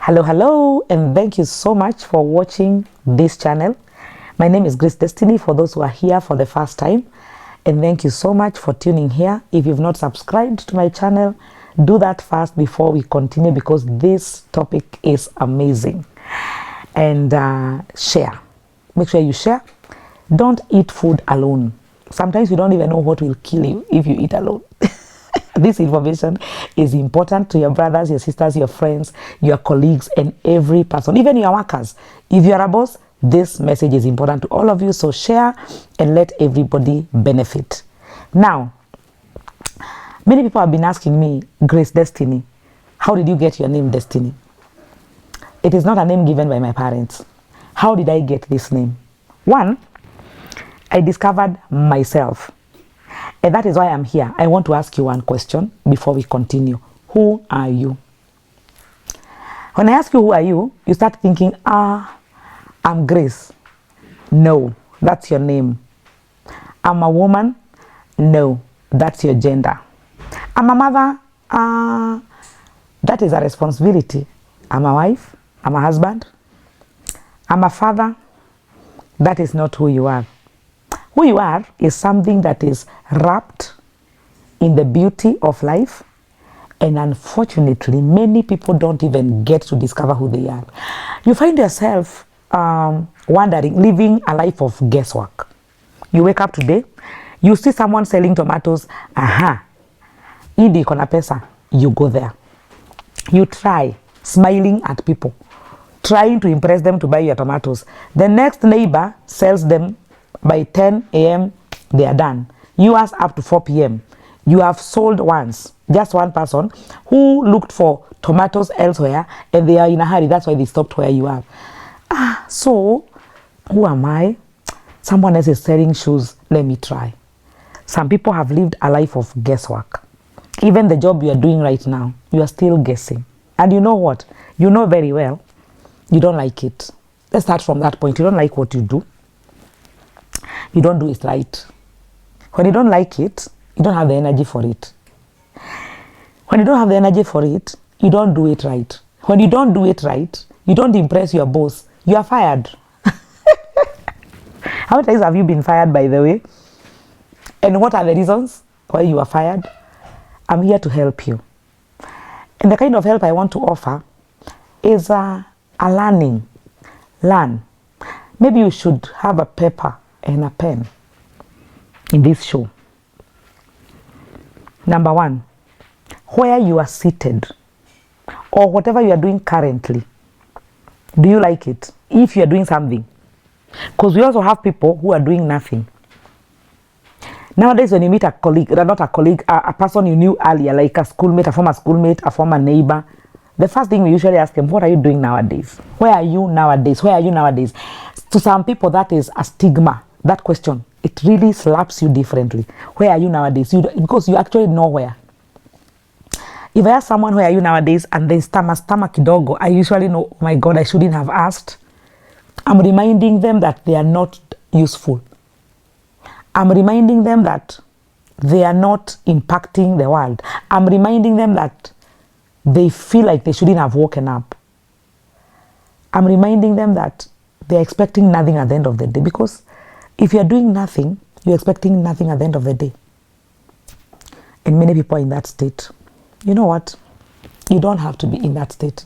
Hello, and thank you so much for watching this channel. My name is Grace Destiny for those who are here for the first time, and thank you so much for tuning here. If you've not subscribed to my channel, do that first before we continue, because this topic is amazing. And share. Make sure you share. Don't eat food alone. Sometimes you don't even know what will kill you if you eat alone. This information is important to your brothers, your sisters, your friends, your colleagues, and every person, even your workers. If you are a boss, this message is important to all of you. So share and let everybody benefit. Now, many people have been asking me, Grace Destiny, how did you get your name Destiny? It is not a name given by my parents. How did I get this name? One, I discovered myself. And that is why I'm here. I want to ask you one question before we continue. Who are you? When I ask you who are you, you start thinking, I'm Grace. No, that's your name. I'm a woman. No, that's your gender. I'm a mother. That is a responsibility. I'm a wife. I'm a husband. I'm a father. That is not who you are. Who you are is something that is wrapped in the beauty of life, and unfortunately many people don't even get to discover who they are. You find yourself wondering, living a life of guesswork. You wake up today, you see someone selling tomatoes, Idi kona pesa, you go there. You try smiling at people, trying to impress them to buy your tomatoes. The next neighbor sells them. By 10 a.m. they are done. Yours up to 4 p.m. You have sold once. Just one person who looked for tomatoes elsewhere, and they are in a hurry. That's why they stopped where you are. So who am I? Someone else is selling shoes. Let me try. Some people have lived a life of guesswork. Even the job you are doing right now, you are still guessing. And you know what? You know very well you don't like it. Let's start from that point. You don't like what you do. You don't do it right. When you don't like it, you don't have the energy for it. When you don't have the energy for it, you don't do it right. When you don't do it right, you don't impress your boss, you are fired. How many times have you been fired, by the way? And what are the reasons why you are fired? I'm here to help you. And the kind of help I want to offer is a learning. Learn. Maybe you should have a paper and a pen in this show. Number one, where you are seated or whatever you are doing currently, do you like it? If you are doing something, because we also have people who are doing nothing. Nowadays, when you meet a colleague, not a colleague, a person you knew earlier, like a schoolmate, a former schoolmate, a former neighbor, the first thing we usually ask them, what are you doing nowadays? Where are you nowadays? Where are you nowadays? To some people, that is a stigma. That question, it really slaps you differently. Where are you nowadays? Because you actually know where. If I ask someone, where are you nowadays, and they stammer kidogo, I usually know, oh my God, I shouldn't have asked. I'm reminding them that they are not useful. I'm reminding them that they are not impacting the world. I'm reminding them that they feel like they shouldn't have woken up. I'm reminding them that they're expecting nothing at the end of the day, because if you're doing nothing, you're expecting nothing at the end of the day. And many people are in that state. You know what? You don't have to be in that state.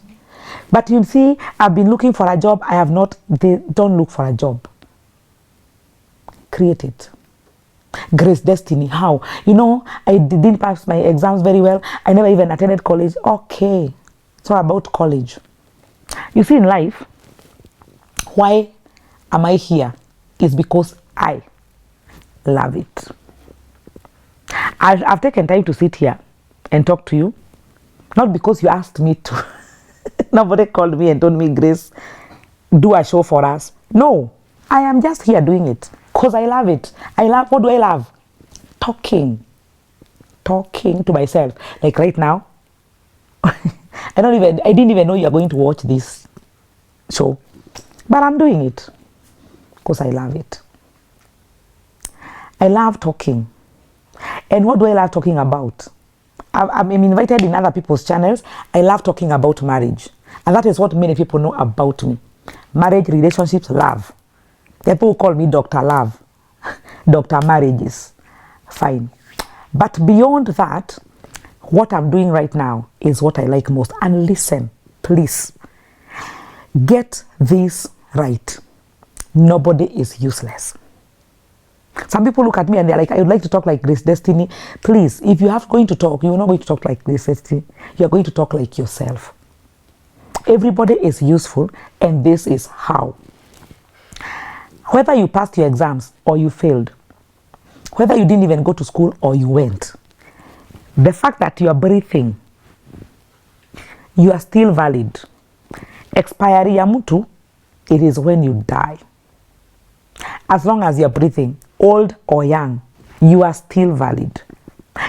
But you see, I've been looking for a job. I have not. Don't look for a job. Create it. Grace Destiny. How? You know, I didn't pass my exams very well. I never even attended college. Okay. So about college. You see, in life, why am I here? Is because I love it. I've taken time to sit here and talk to you, not because you asked me to. Nobody called me and told me, Grace, do a show for us. No, I am just here doing it because I love it. What do I love? Talking to myself. Like right now, I didn't even know you're going to watch this show, but I'm doing it because I love it. I love talking. And what do I love talking about? I'm invited in other people's channels. I love talking about marriage. And that is what many people know about me. Marriage, relationships, love. People call me Dr. Love, Dr. Marriages. Fine. But beyond that, what I'm doing right now is what I like most. And listen, please, get this right. Nobody is useless. Some people look at me and they're like, I would like to talk like Grace Destiny. Please, if you have going to talk, you're not going to talk like Grace Destiny. You're going to talk like yourself. Everybody is useful, and this is how. Whether you passed your exams or you failed, whether you didn't even go to school or you went, the fact that you are breathing, you are still valid. Expiry ya mtu, it is when you die. As long as you're breathing, old or young, you are still valid.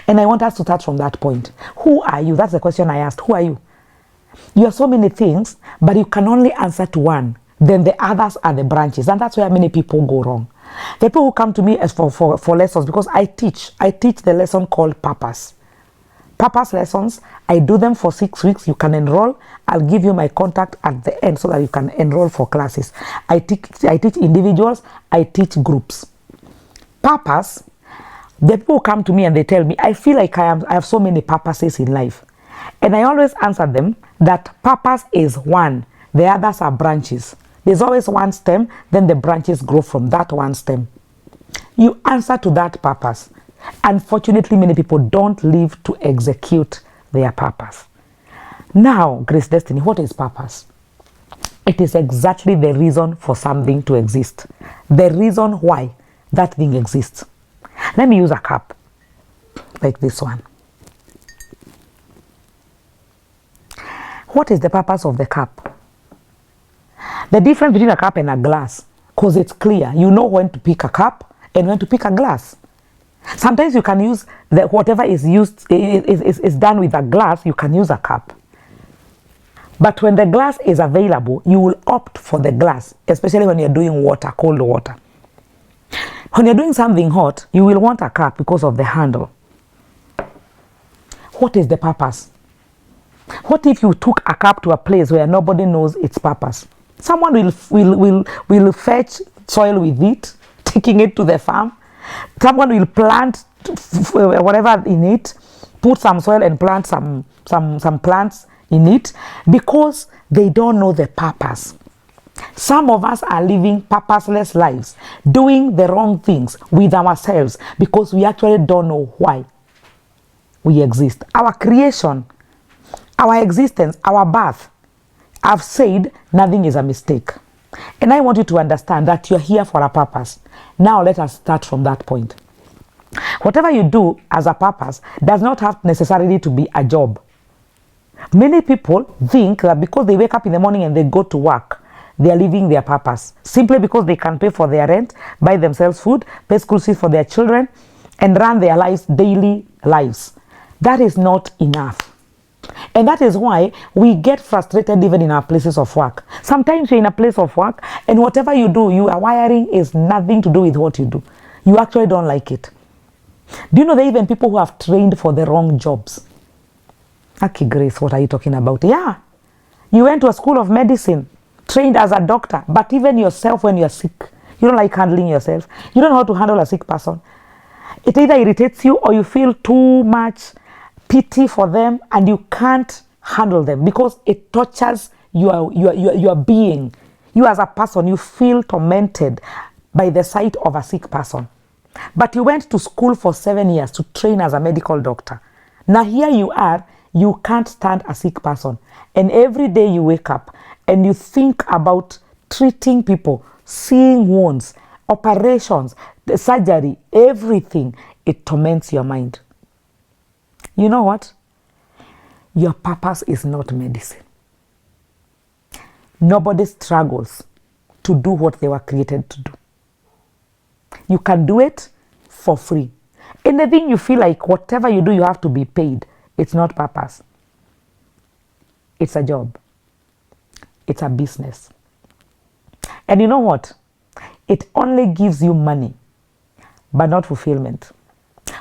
And I want us to start from that point. Who are you? That's the question I asked. Who are you? You are so many things, but you can only answer to one. Then the others are the branches. And that's where many people go wrong. The people who come to me as for lessons, because I teach the lesson called purpose. Purpose lessons, I do them for 6 weeks. You can enroll. I'll give you my contact at the end so that you can enroll for classes. I teach individuals. I teach groups. Purpose, the people who come to me and they tell me, I feel like I have so many purposes in life. And I always answer them that purpose is one. The others are branches. There's always one stem, then the branches grow from that one stem. You answer to that purpose. Unfortunately, many people don't live to execute their purpose. Now, Grace Destiny, what is purpose? It is exactly the reason for something to exist. The reason why that thing exists. Let me use a cup like this one. What is the purpose of the cup? The difference between a cup and a glass, because it's clear. You know when to pick a cup and when to pick a glass. Sometimes you can use whatever is used is done with a glass, you can use a cup. But when the glass is available, you will opt for the glass, especially when you're doing water, cold water. When you're doing something hot, you will want a cup because of the handle. What is the purpose? What if you took a cup to a place where nobody knows its purpose? Someone will fetch soil with it, taking it to the farm. Someone will plant whatever in it, put some soil and plant some plants in it because they don't know the purpose. Some of us are living purposeless lives, doing the wrong things with ourselves because we actually don't know why we exist. Our creation, our existence, our birth, I've said nothing is a mistake. And I want you to understand that you're here for a purpose. Now let us start from that point. Whatever you do as a purpose does not have necessarily to be a job. Many people think that because they wake up in the morning and they go to work, they are living their purpose. Simply because they can pay for their rent, buy themselves food, pay school fees for their children, and run their lives, daily lives. That is not enough. And that is why we get frustrated even in our places of work. Sometimes you're in a place of work and whatever you do, your wiring is nothing to do with what you do. You actually don't like it. Do you know there are even people who have trained for the wrong jobs? Okay, Grace, what are you talking about? Yeah. You went to a school of medicine, trained as a doctor, but even yourself when you're sick, you don't like handling yourself. You don't know how to handle a sick person. It either irritates you or you feel too much pity for them and you can't handle them because it tortures your being. You as a person, you feel tormented by the sight of a sick person. But you went to school for 7 years to train as a medical doctor. Now here you are, you can't stand a sick person. And every day you wake up and you think about treating people, seeing wounds, operations, the surgery, everything. It torments your mind. You know what? Your purpose is not medicine. Nobody struggles to do what they were created to do. You can do it for free. Anything you feel like whatever you do, you have to be paid. It's not purpose. It's a job. It's a business. And you know what? It only gives you money, but not fulfillment.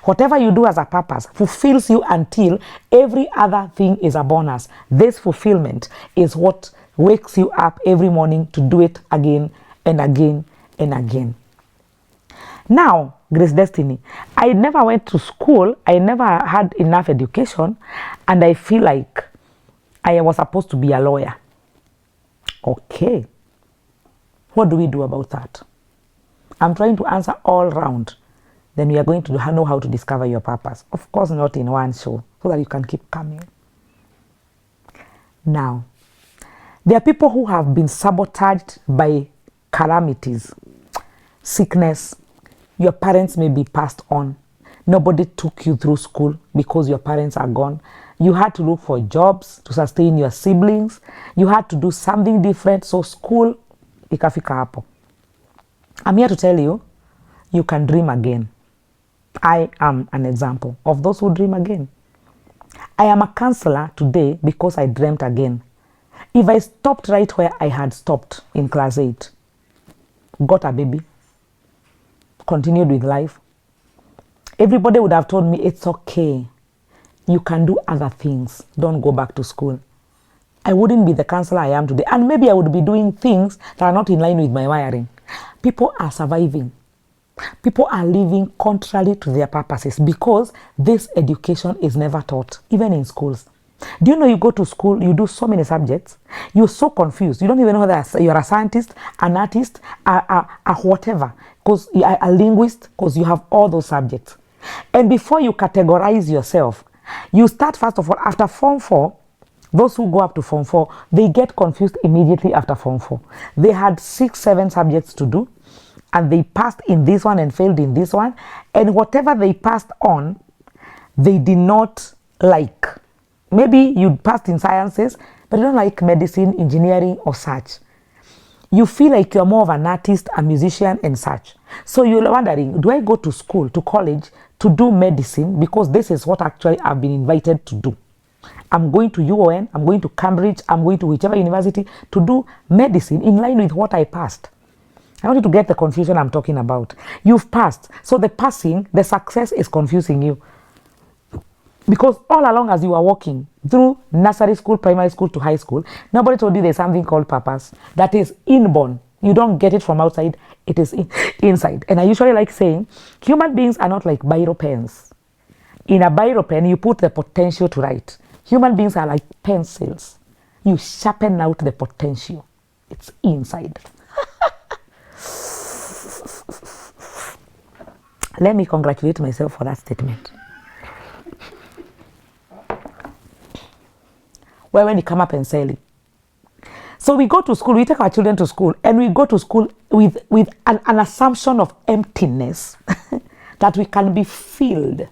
Whatever you do as a purpose fulfills you until every other thing is a bonus. This fulfillment is what wakes you up every morning to do it again and again and again. Now, Grace Destiny, I never went to school. I never had enough education, and I feel like I was supposed to be a lawyer. Okay. What do we do about that? I'm trying to answer all round. Then we are going to know how to discover your purpose. Of course, not in one show, so that you can keep coming. Now, there are people who have been sabotaged by calamities, sickness. Your parents may be passed on. Nobody took you through school because your parents are gone. You had to look for jobs to sustain your siblings. You had to do something different. So school, ikafika hapo. I'm here to tell you, you can dream again. I am an example of those who dream again. I am a counselor today because I dreamt again. If I stopped right where I had stopped in class 8, got a baby, continued with life, everybody would have told me, it's okay. You can do other things. Don't go back to school. I wouldn't be the counselor I am today. And maybe I would be doing things that are not in line with my wiring. People are surviving. People are living contrary to their purposes because this education is never taught, even in schools. Do you know you go to school, you do so many subjects, you're so confused. You don't even know whether you're a scientist, an artist, a whatever, because you're a linguist, because you have all those subjects. And before you categorize yourself, you start first of all, after Form 4, those who go up to Form 4, they get confused immediately after Form 4. They had 6, 7 subjects to do, and they passed in this one and failed in this one. And whatever they passed on, they did not like. Maybe you passed in sciences, but you don't like medicine, engineering, or such. You feel like you're more of an artist, a musician, and such. So you're wondering, do I go to school, to college, to do medicine? Because this is what actually I've been invited to do. I'm going to UON, I'm going to Cambridge, I'm going to whichever university to do medicine in line with what I passed. I want you to get the confusion I'm talking about. You've passed. So the passing, the success is confusing you. Because all along as you are walking through nursery school, primary school to high school, nobody told you there's something called purpose. That is inborn. You don't get it from outside, it is inside. And I usually like saying, human beings are not like biro pens. In a biro pen, you put the potential to write. Human beings are like pencils. You sharpen out the potential. It's inside. Let me congratulate myself for that statement. Well, when you come up and sell it. So we go to school, we take our children to school, and we go to school with an assumption of emptiness that we can be filled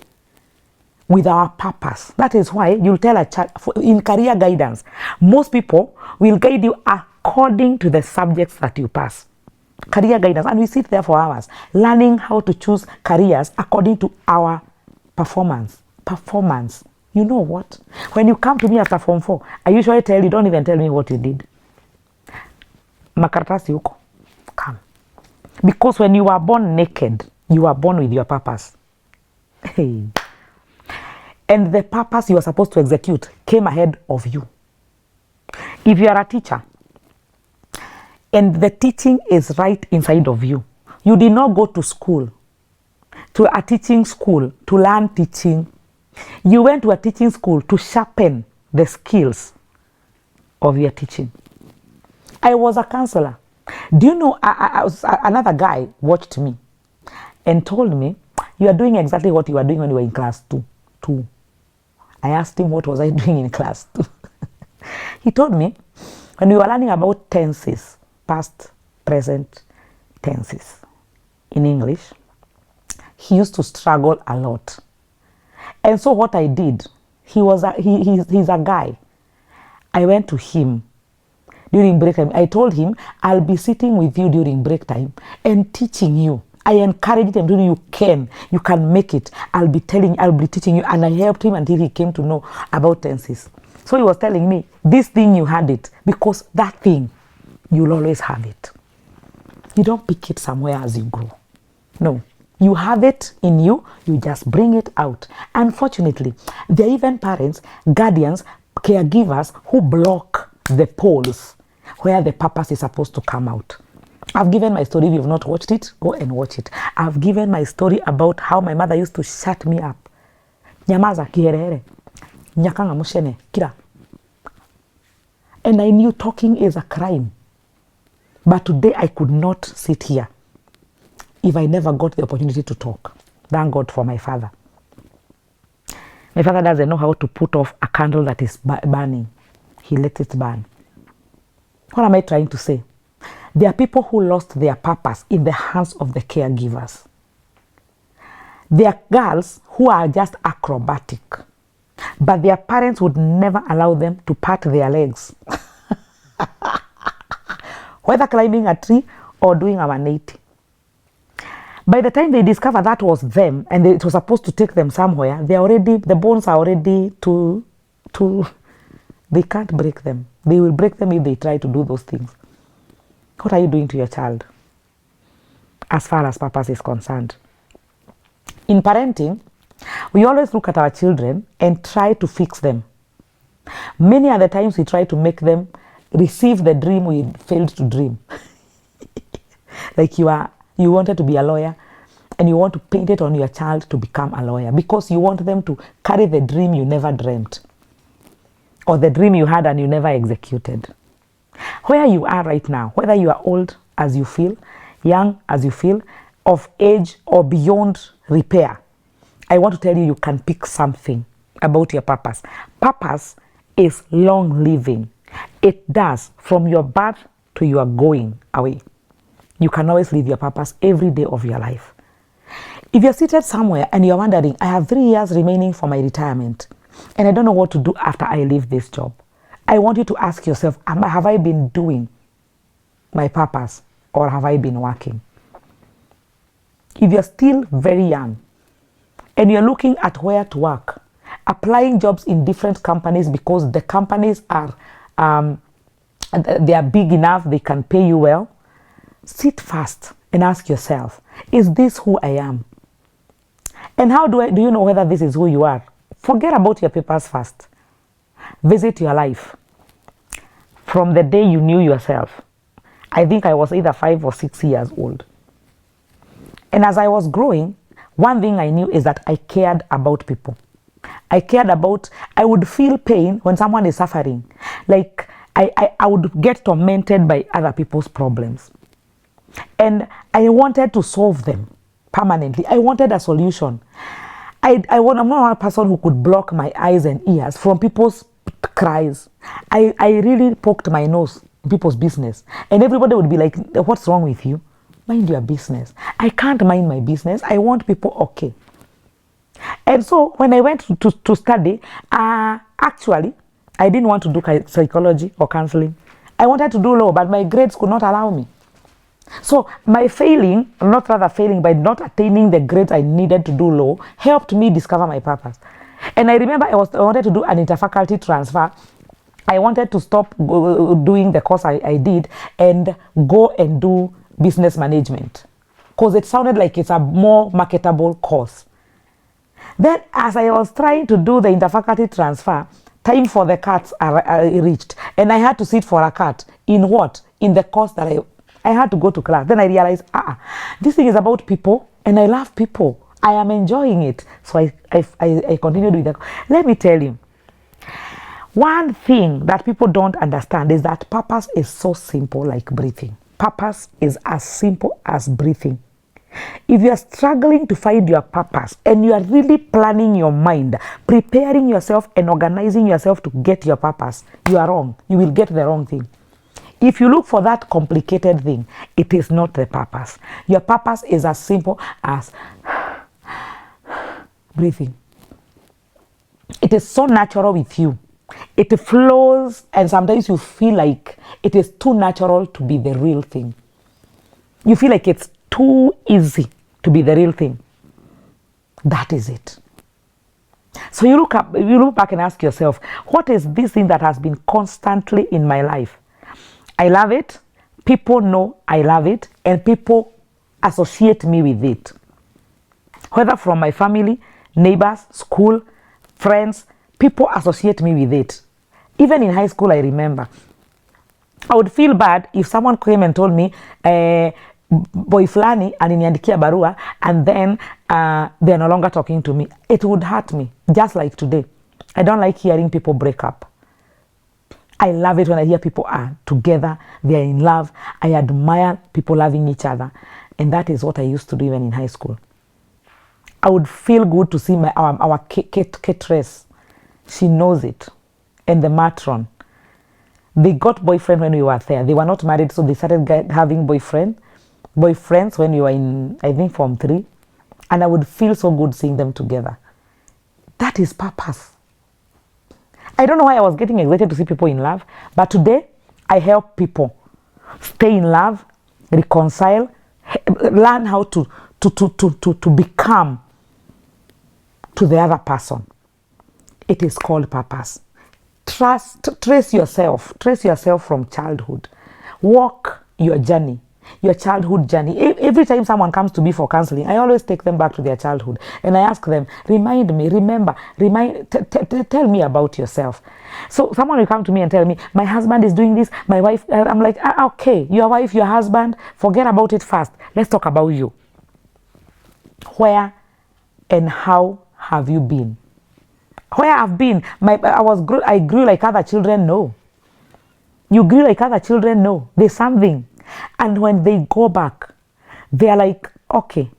with our purpose. That is why you'll tell a child, in career guidance, most people will guide you according to the subjects that you pass. Career guidance, and we sit there for hours learning how to choose careers according to our performance. You know what? When you come to me after Form 4, I usually tell you, don't even tell me what you did. Makaratasi huko. Come. Because when you are born naked, you are born with your purpose. Hey. And the purpose you are supposed to execute came ahead of you. If you are a teacher, and the teaching is right inside of you, you did not go to school, to a teaching school, to learn teaching. You went to a teaching school to sharpen the skills of your teaching. I was a counselor. Do you know, another guy watched me and told me, you are doing exactly what you were doing when you were in class 2. I asked him, what was I doing in class 2? He told me, when we were learning about tenses, past, present tenses in English, he used to struggle a lot. And so what I did, he's a guy. I went to him during break time. I told him, I'll be sitting with you during break time and teaching you. I encouraged him, you can make it. I'll be teaching you. And I helped him until he came to know about tenses. So he was telling me, this thing you had it, because that thing, you'll always have it. You don't pick it somewhere as you grow. No, You have it in you, you just bring it out. Unfortunately, there are even parents, guardians, caregivers who block the poles where the purpose is supposed to come out. I've given my story. If you've not watched it, go and watch it. I've given my story about how my mother used to shut me up. Nyamaza kiherehere. Nyakanga mushene. Kira. And I knew talking is a crime. But today I could not sit here if I never got the opportunity to talk. Thank God for my father. My father doesn't know how to put off a candle that is burning. He lets it burn. What am I trying to say? There are people who lost their purpose in the hands of the caregivers. There are girls who are just acrobatic, but their parents would never allow them to part their legs. Whether climbing a tree or doing a 180. By the time they discover that was them and it was supposed to take them somewhere, the bones are already they can't break them. They will break them if they try to do those things. What are you doing to your child as far as purpose is concerned? In parenting, we always look at our children and try to fix them. Many other times we try to make them receive the dream we failed to dream. Like you wanted to be a lawyer and you want to paint it on your child to become a lawyer because you want them to carry the dream you never dreamt or the dream you had and you never executed. Where you are right now, whether you are old as you feel, young as you feel, of age or beyond repair, I want to tell you, you can pick something about your purpose. Purpose is long living. It does from your birth to your going away. You can always live your purpose every day of your life. If you're seated somewhere and you're wondering, I have 3 years remaining for my retirement and I don't know what to do after I leave this job, I want you to ask yourself, have I been doing my purpose or have I been working? If you're still very young and you're looking at where to work, applying jobs in different companies because the companies are they are big enough, they can pay you well, sit fast and ask yourself, is this who I am? And how do you know whether this is who you are? Forget about your papers first. Visit your life. From the day you knew yourself, I think I was either 5 or 6 years old. And as I was growing, one thing I knew is that I cared about people. I would feel pain when someone is suffering. Like I would get tormented by other people's problems. And I wanted to solve them permanently. I wanted a solution. I'm not a person who could block my eyes and ears from people's cries. I really poked my nose in people's business. And everybody would be like, what's wrong with you? Mind your business. I can't mind my business. I want people okay. And so when I went to study, actually, I didn't want to do psychology or counseling. I wanted to do law, but my grades could not allow me. So my failing, not rather failing, by not attaining the grades I needed to do law, helped me discover my purpose. And I remember I wanted to do an interfaculty transfer. I wanted to stop doing the course I did and go and do business management because it sounded like it's a more marketable course. Then as I was trying to do the interfaculty transfer, time for the cuts reached and I had to sit for a cut. In what? In the course that I had to go to class. Then I realized, this thing is about people and I love people. I am enjoying it. So I continued with that. Let me tell you, one thing that people don't understand is that purpose is so simple like breathing. Purpose is as simple as breathing. If you are struggling to find your purpose and you are really planning your mind, preparing yourself and organizing yourself to get your purpose, you are wrong. You will get the wrong thing. If you look for that complicated thing, it is not the purpose. Your purpose is as simple as breathing. It is so natural with you. It flows, and sometimes you feel like it is too natural to be the real thing. You feel like it's too easy to be the real thing. That is it. So you look back and ask yourself, what is this thing that has been constantly in my life? I love it. People know I love it, and people associate me with it. Whether from my family, neighbors, school, friends, people associate me with it. Even in high school, I remember. I would feel bad if someone came and told me, boy fulani aliniandikia barua, and then they're no longer talking to me. It would hurt me, just like today. I don't like hearing people break up. I love it when I hear people are together, they're in love. I admire people loving each other. And that is what I used to do even in high school. I would feel good to see our Kate, she knows it, and the matron. They got boyfriend when we were there. They were not married, so they started having boyfriends when we were in, I think, Form 3. And I would feel so good seeing them together. That is purpose. I don't know why I was getting excited to see people in love, but today I help people stay in love, reconcile, learn how to become to the other person. It is called purpose. Trace yourself from childhood. Walk your journey, your childhood journey. Every time someone comes to me for counseling, I always take them back to their childhood and I ask them, remind me, remember, tell me about yourself. So someone will come to me and tell me, my husband is doing this, my wife, I'm like, okay, your wife, your husband, forget about it first. Let's talk about you. Where and how have you been? Where I've been, I grew like other children, no. You grew like other children, no. There's something. And when they go back, they are like, okay,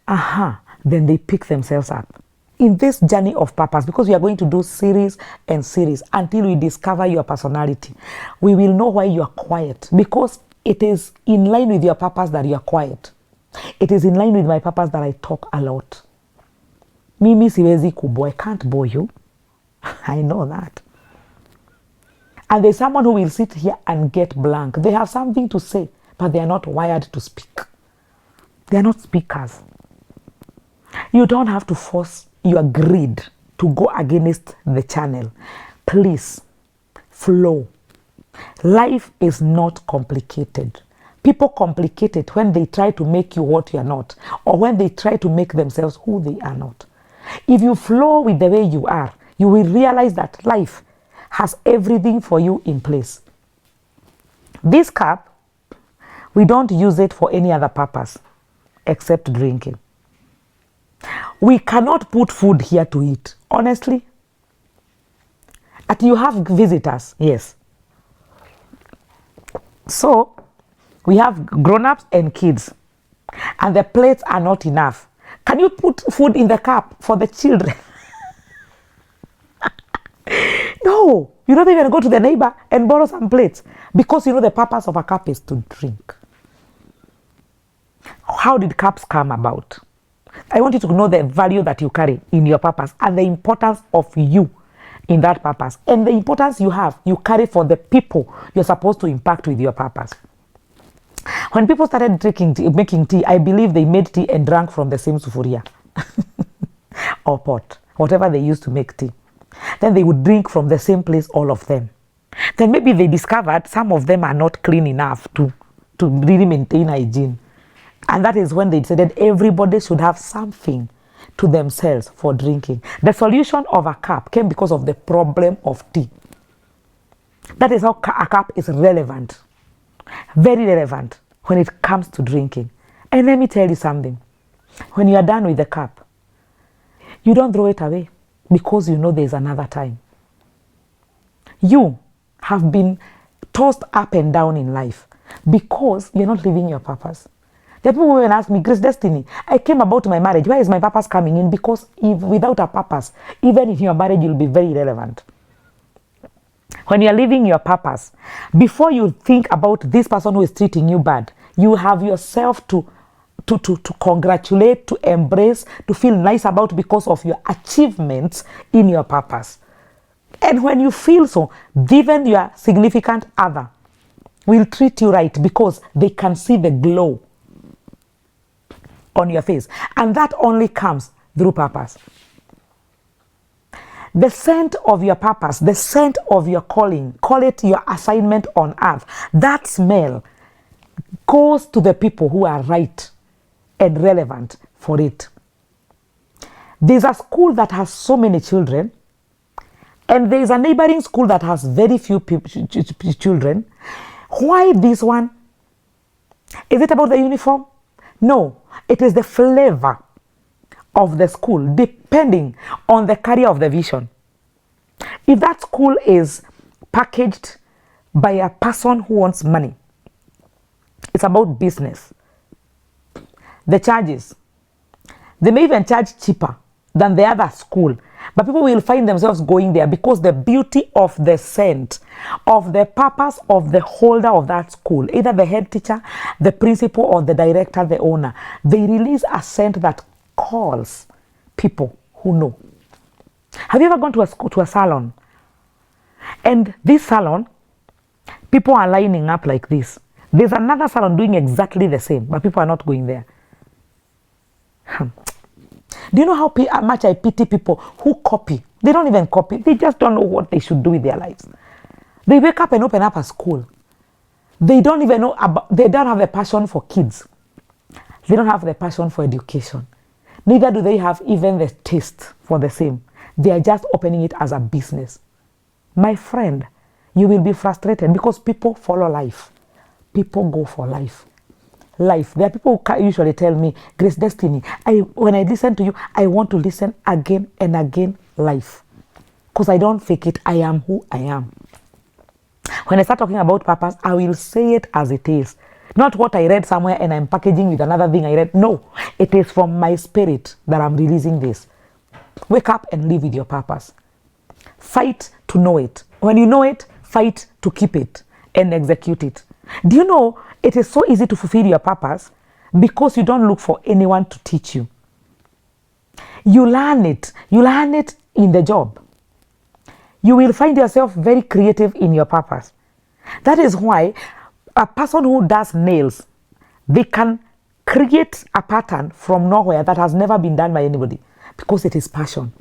then they pick themselves up. In this journey of purpose, because we are going to do series and series until we discover your personality, we will know why you are quiet, because it is in line with your purpose that you are quiet. It is in line with my purpose that I talk a lot. Mimi siwezi kubwa, I can't bore you. I know that. And there's someone who will sit here and get blank. They have something to say, but they are not wired to speak. They are not speakers. You don't have to force your greed to go against the channel. Please, flow. Life is not complicated. People complicate it when they try to make you what you are not, or when they try to make themselves who they are not. If you flow with the way you are, you will realize that life has everything for you in place. This cup, we don't use it for any other purpose except drinking. We cannot put food here to eat, honestly. But you have visitors, yes. So, we have grown-ups and kids, and the plates are not enough. Can you put food in the cup for the children? No, you don't even go to the neighbor and borrow some plates, because you know the purpose of a cup is to drink. How did cups come about? I want you to know the value that you carry in your purpose and the importance of you in that purpose, and the importance you carry for the people you're supposed to impact with your purpose. When people started making tea, I believe they made tea and drank from the same sufuria or pot, whatever they used to make tea. Then they would drink from the same place, all of them. Then maybe they discovered some of them are not clean enough to really maintain hygiene. And that is when they decided everybody should have something to themselves for drinking. The solution of a cup came because of the problem of tea. That is how a cup is relevant. Very relevant when it comes to drinking. And let me tell you something. When you are done with the cup, you don't throw it away because you know there's another time. You have been tossed up and down in life because you're not living your purpose. The people who ask me, Grace Destiny, I came about my marriage. Why is my purpose coming in? Because if without a purpose, even in your marriage, you'll be very irrelevant. When you're living your purpose, before you think about this person who is treating you bad, you have yourself to congratulate, to embrace, to feel nice about because of your achievements in your purpose. And when you feel so, even your significant other will treat you right because they can see the glow on your face. And that only comes through purpose. The scent of your purpose, the scent of your calling, call it your assignment on earth, that smell goes to the people who are right and relevant for it. There's a school that has so many children, and there's a neighboring school that has very few children. Why this one? Is it about the uniform? No, it is the flavor of the school, depending on the carrier of the vision. If that school is packaged by a person who wants money, it's about business. The charges, they may even charge cheaper than the other school, but people will find themselves going there because the beauty of the scent, of the purpose of the holder of that school, either the head teacher, the principal, or the director, the owner, they release a scent that calls people who know. Have you ever gone to a salon? And this salon, people are lining up like this. There's another salon doing exactly the same, but people are not going there. Do you know how much I pity people who copy? They don't even copy. They just don't know what they should do with their lives. They wake up and open up a school. They don't even know about, they don't have a passion for kids. They don't have the passion for education. Neither do they have even the taste for the same. They are just opening it as a business. My friend, you will be frustrated because people follow life. People go for life. Life. There are people who usually tell me, Grace Destiny, when I listen to you, I want to listen again and again, life. Because I don't fake it. I am who I am. When I start talking about purpose, I will say it as it is. Not what I read somewhere and I'm packaging with another thing I read. No, it is from my spirit that I'm releasing this. Wake up and live with your purpose. Fight to know it. When you know it, fight to keep it and execute it. Do you know it is so easy to fulfill your purpose because you don't look for anyone to teach you. You learn it. You learn it in the job. You will find yourself very creative in your purpose. That is why a person who does nails, they can create a pattern from nowhere that has never been done by anybody because it is passion.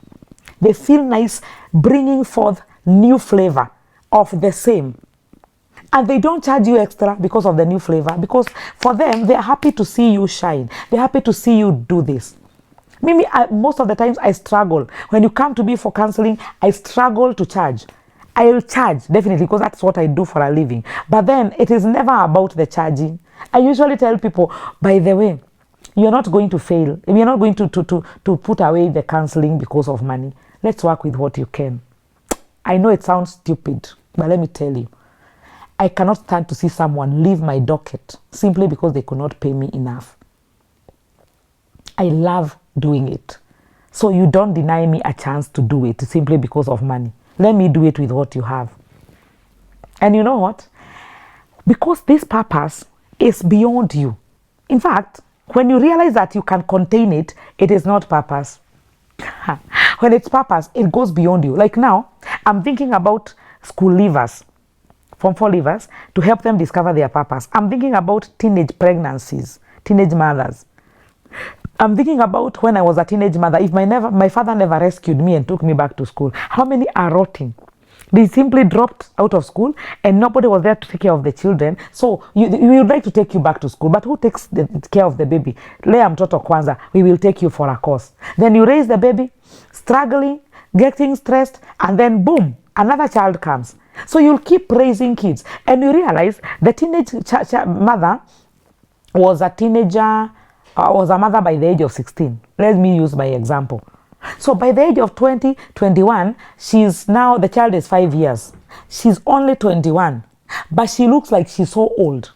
They feel nice bringing forth new flavor of the same. And they don't charge you extra because of the new flavor, because for them, they're happy to see you shine. They're happy to see you do this. Maybe most of the times I struggle. When you come to me for counseling, I struggle to charge. I will charge, definitely, because that's what I do for a living. But then it is never about the charging. I usually tell people, by the way, you're not going to fail. You're not going to put away the counseling because of money. Let's work with what you can. I know it sounds stupid, but let me tell you, I cannot stand to see someone leave my docket simply because they could not pay me enough. I love doing it. So you don't deny me a chance to do it simply because of money. Let me do it with what you have. And you know what? Because this purpose is beyond you. In fact, when you realize that you can contain it, it is not purpose. When it's purpose, it goes beyond you. Like now, I'm thinking about school leavers, Form 4 leavers, to help them discover their purpose. I'm thinking about teenage pregnancies, teenage mothers. I'm thinking about when I was a teenage mother, if my father never rescued me and took me back to school, how many are rotting? They simply dropped out of school and nobody was there to take care of the children. So you would like to take you back to school, but who takes care of the baby? Lea mtoto kwanza, we will take you for a course. Then you raise the baby, struggling, getting stressed, and then boom, another child comes. So you'll keep raising kids. And you realize the teenage mother was a teenager, was a mother by the age of 16. Let me use my example. So by the age of 20, 21, she's now, the child is 5 years. She's only 21, but she looks like she's so old.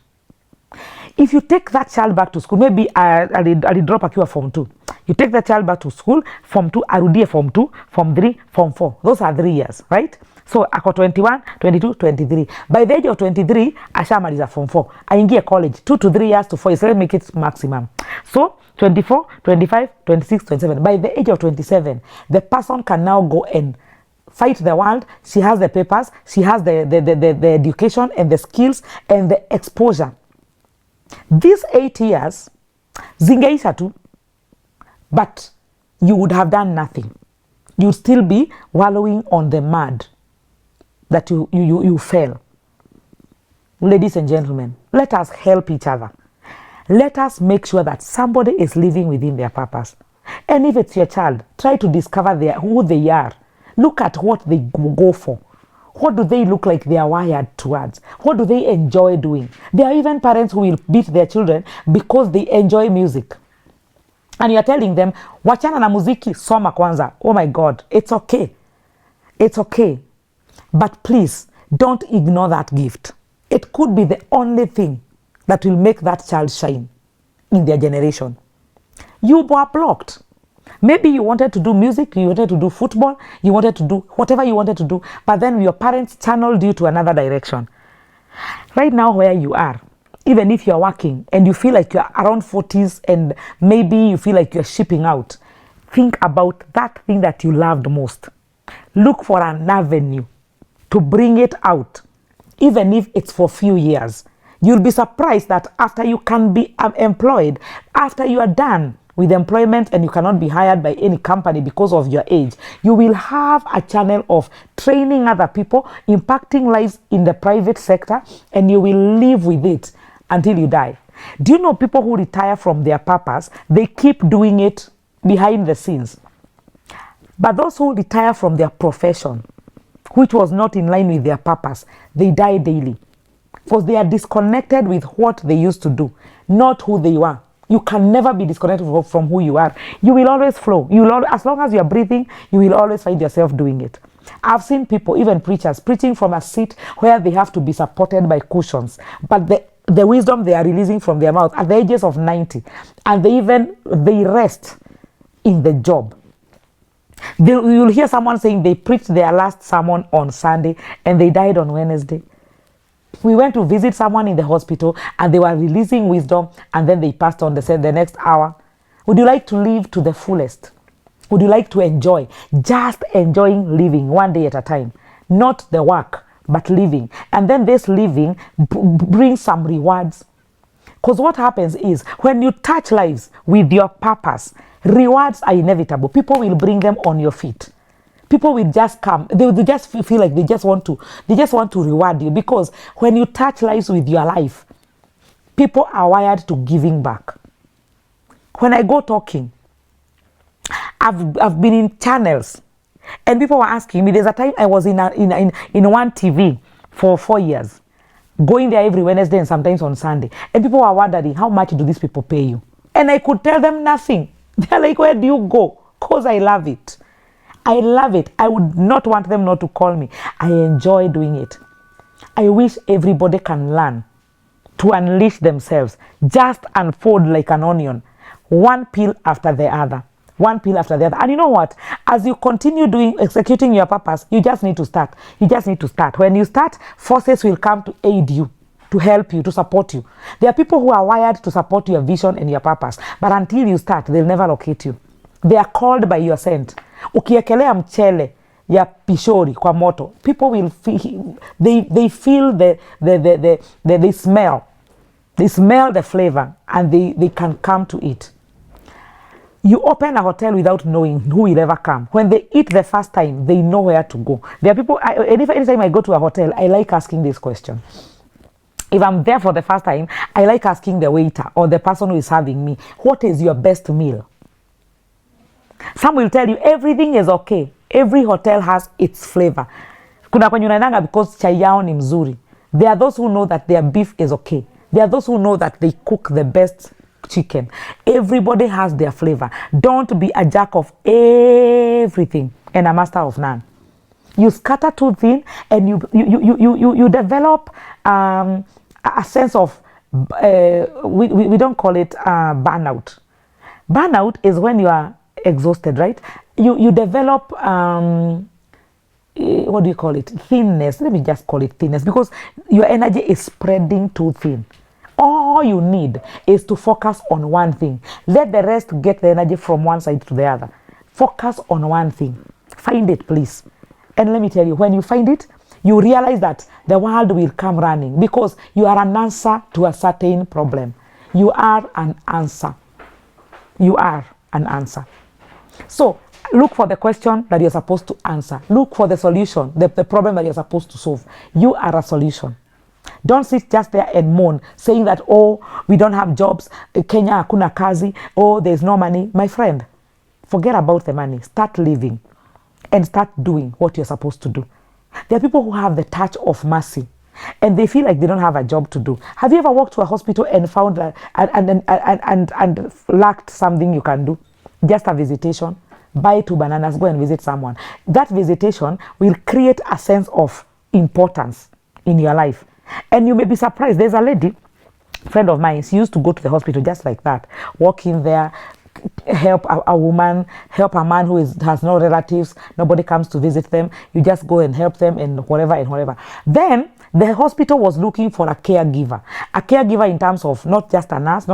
If you take that child back to school, maybe I'll drop akiwa Form 2. You take that child back to school, Form 2, arudie Form 2, Form 3, Form 4. Those are 3 years, right? So ako 21, 22, 23. By the age of 23, ashamaliza Form 4. Aingie college, 2 to 3 years to 4 years. Let's make it maximum. So 24, 25, 26, 27. By the age of 27, the person can now go and fight the world. She has the papers, she has the education and the skills and the exposure. These 8 years, zingeisha tu, but you would have done nothing. You'd still be wallowing on the mud that you fell. Ladies and gentlemen, let us help each other. Let us make sure that somebody is living within their purpose. And if it's your child, try to discover who they are. Look at what they go for. What do they look like they are wired towards? What do they enjoy doing? There are even parents who will beat their children because they enjoy music. And you're telling them, wachana na muziki, soma kwanza. Oh my God, it's okay. It's okay. But please, don't ignore that gift. It could be the only thing that will make that child shine in their generation. You were blocked. Maybe you wanted to do music, you wanted to do football, you wanted to do whatever you wanted to do, but then your parents channeled you to another direction. Right now where you are, even if you're working and you feel like you're around 40s and maybe you feel like you're shipping out, think about that thing that you loved most. Look for an avenue to bring it out, even if it's for a few years. You'll be surprised that after you can be employed, after you are done with employment and you cannot be hired by any company because of your age, you will have a channel of training other people, impacting lives in the private sector, and you will live with it until you die. Do you know people who retire from their purpose, they keep doing it behind the scenes? But those who retire from their profession, which was not in line with their purpose, they die daily because they are disconnected with what they used to do, not who they were. You can never be disconnected from who you are. You will always flow. As long as you are breathing, you will always find yourself doing it. I've seen people, even preachers, preaching from a seat where they have to be supported by cushions. But the wisdom they are releasing from their mouth at the ages of 90, and they rest in the job. You'll hear someone saying they preached their last sermon on Sunday and they died on Wednesday. We went to visit someone in the hospital and they were releasing wisdom and then they passed on. They said the next hour. Would you like to live to the fullest? Would you like to enjoy? Just enjoying living one day at a time. Not the work, but living. And then this living brings some rewards. Because what happens is when you touch lives with your purpose, rewards are inevitable. People will bring them on your feet. People will just come. They just feel like they just want to reward you, because when you touch lives with your life, people are wired to giving back. When I go talking, I've been in channels, and people were asking me. There's a time I was in one TV for 4 years, going there every Wednesday and sometimes on Sunday, and people were wondering, how much do these people pay you? And I could tell them nothing. They're like, where do you go? Because I love it. I love it. I would not want them not to call me. I enjoy doing it. I wish everybody can learn to unleash themselves. Just unfold like an onion. One peel after the other. One peel after the other. And you know what? As you continue executing your purpose, you just need to start. You just need to start. When you start, forces will come to aid you, to help you, to support you. There are people who are wired to support your vision and your purpose. But until you start, they'll never locate you. They are called by your scent. Ukiekelea mchele ya pishori kwa moto, people will feel, they feel they smell the flavor, and they can come to it. You open a hotel without knowing who will ever come. When they eat the first time, they know where to go. There are people, anytime I go to a hotel, I like asking this question. If I'm there for the first time, I like asking the waiter or the person who is serving me, what is your best meal? Some will tell you everything is okay. Every hotel has its flavor. Kuna kwenye unaendanga because chai yao ni mzuri. There are those who know that their beef is okay. There are those who know that they cook the best chicken. Everybody has their flavor. Don't be a jack of everything and a master of none. You scatter too thin, and you develop a sense of we don't call it burnout. Burnout is when you are exhausted, right? You develop what do you call it? Thinness. Let me just call it thinness, because your energy is spreading too thin. All you need is to focus on one thing. Let the rest get the energy from one side to the other. Focus on one thing. Find it, please. And let me tell you, when you find it, you realize that the world will come running, because you are an answer to a certain problem. You are an answer. You are an answer. So look for the question that you're supposed to answer. Look for the solution, the problem that you're supposed to solve. You are a solution. Don't sit just there and moan, saying that, oh, we don't have jobs, Kenya hakuna kazi, oh, there's no money. My friend, Forget about the money. Start living and start doing what you're supposed to do. There are people who have the touch of mercy and they feel like they don't have a job to do. Have you ever walked to a hospital and found that and lacked something you can do? Just a visitation. Buy 2 bananas, go and visit someone. That visitation will create a sense of importance in your life. And you may be surprised. There's a lady, friend of mine, she used to go to the hospital just like that. Walk in there, help a woman, help a man who has no relatives, nobody comes to visit them. You just go and help them and whatever and whatever. Then the hospital was looking for a caregiver in terms of not just a nurse,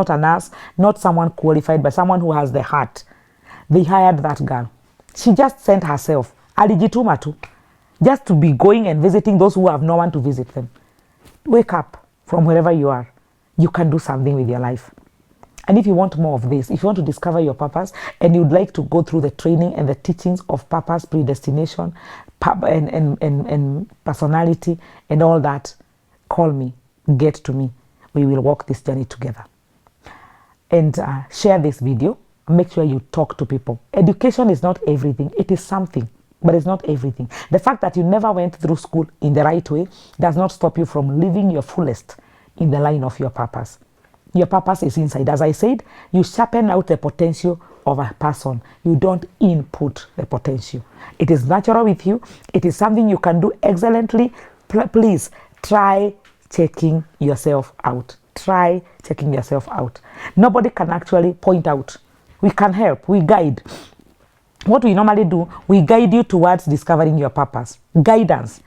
not someone qualified, but someone who has the heart. They hired that girl. She just sent herself, alijituma tu, just to be going and visiting those who have no one to visit them. Wake up from wherever you are. You can do something with your life. And if you want more of this, if you want to discover your purpose and you'd like to go through the training and the teachings of purpose, predestination, and personality and all that, call me, get to me. We will walk this journey together. And share this video. Make sure you talk to people. Education is not everything. It is something, but it's not everything. The fact that you never went through school in the right way does not stop you from living your fullest in the line of your purpose. Your purpose is inside. As I said, you sharpen out the potential of a person. You don't input the potential. It is natural with you. It is something you can do excellently. Please try checking yourself out. Try checking yourself out. Nobody can actually point out. We can help. We guide. What we normally do, we guide you towards discovering your purpose. Guidance.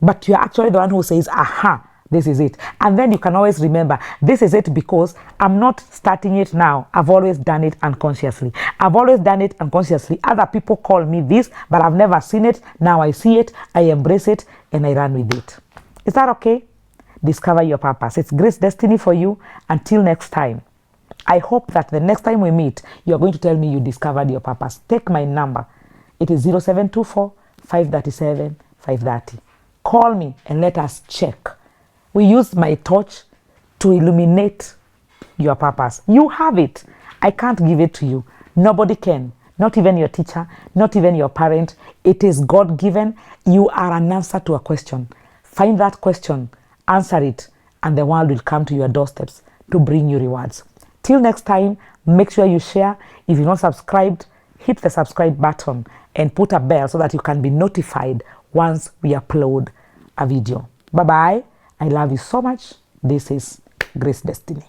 But you're actually the one who says, aha, this is it. And then you can always remember, this is it because I'm not starting it now. I've always done it unconsciously. I've always done it unconsciously. Other people call me this, but I've never seen it. Now I see it, I embrace it, and I run with it. Is that okay? Discover your purpose. It's Grace Destiny for you. Until next time. I hope that the next time we meet, you're going to tell me you discovered your purpose. Take my number. It is 0724 537 530. Call me and let us check. We use my torch to illuminate your purpose. You have it. I can't give it to you. Nobody can. Not even your teacher, not even your parent. It is God-given. You are an answer to a question. Find that question, answer it, and the world will come to your doorsteps to bring you rewards. Till next time, make sure you share. If you're not subscribed, hit the subscribe button and put a bell so that you can be notified once we upload a video. Bye-bye. I love you so much. This is Grace Destiny.